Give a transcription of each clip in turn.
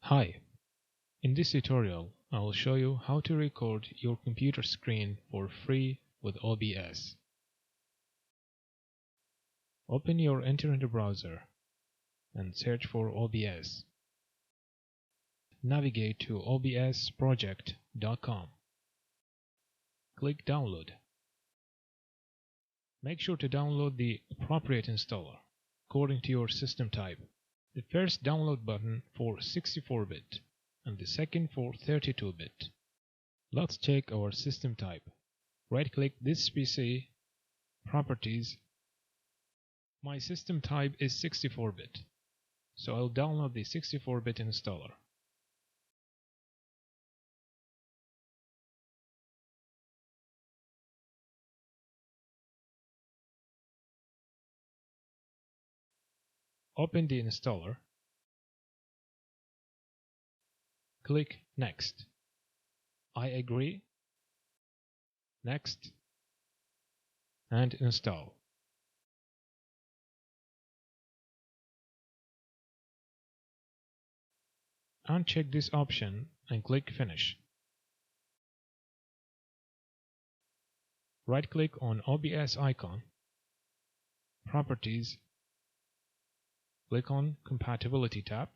Hi, in this tutorial I will show you how to record your computer screen for free with OBS. Open your internet browser and search for OBS. Navigate to obsproject.com. Click Download. Make sure to download the appropriate installer according to your system type. The first download button for 64-bit and the second for 32-bit. Let's check our system type. Right-click this PC, Properties. My system type is 64-bit, so I'll download the 64-bit installer. Open the installer. Click Next. I agree. Next. And install. Uncheck this option and click Finish. Right-click on OBS icon, Properties, click on Compatibility tab,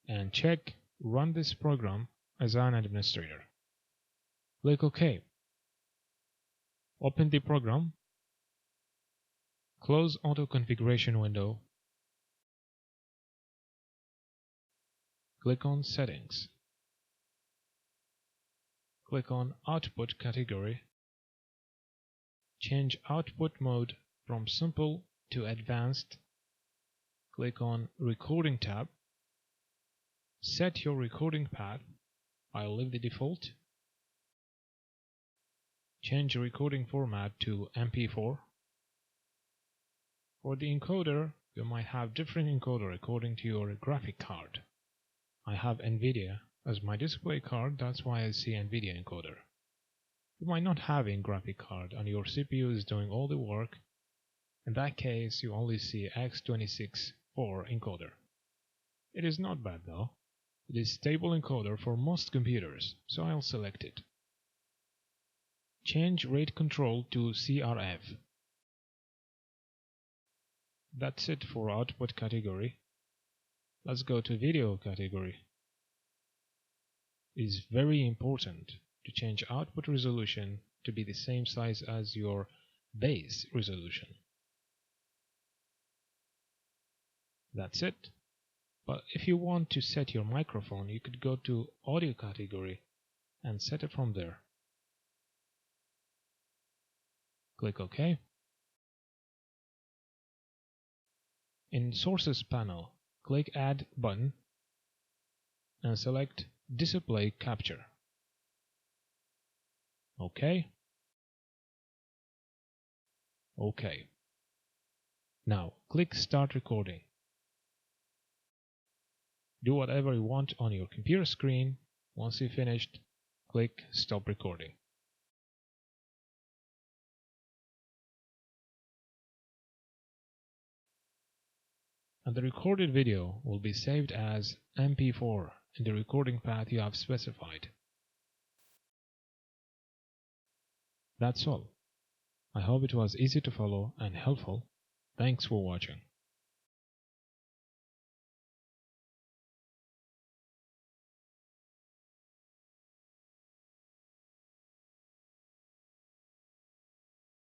and check Run this program as an administrator. Click OK. Open the program, close Auto Configuration window, click on Settings. Click on Output category. Change output mode from Simple to Advanced. Click on Recording tab. Set your recording path. I'll leave the default. Change recording format to MP4. For the encoder, you might have different encoder according to your graphic card. I have NVIDIA as my display card, that's why I see NVIDIA encoder. You might not have a graphic card and your CPU is doing all the work. In that case, you only see X264 encoder. It is not bad though. It is stable encoder for most computers, so I'll select it. Change rate control to CRF. That's it for output category. Let's go to video category. It is very important to change output resolution to be the same size as your base resolution. That's it. But if you want to set your microphone, you could go to audio category and set it from there. Click OK. In Sources panel, click Add button and select Display Capture. OK. OK. Now click Start Recording. Do whatever you want on your computer screen. Once you've finished, click Stop Recording. And the recorded video will be saved as MP4 in the recording path you have specified. That's all. I hope it was easy to follow and helpful. Thanks for watching.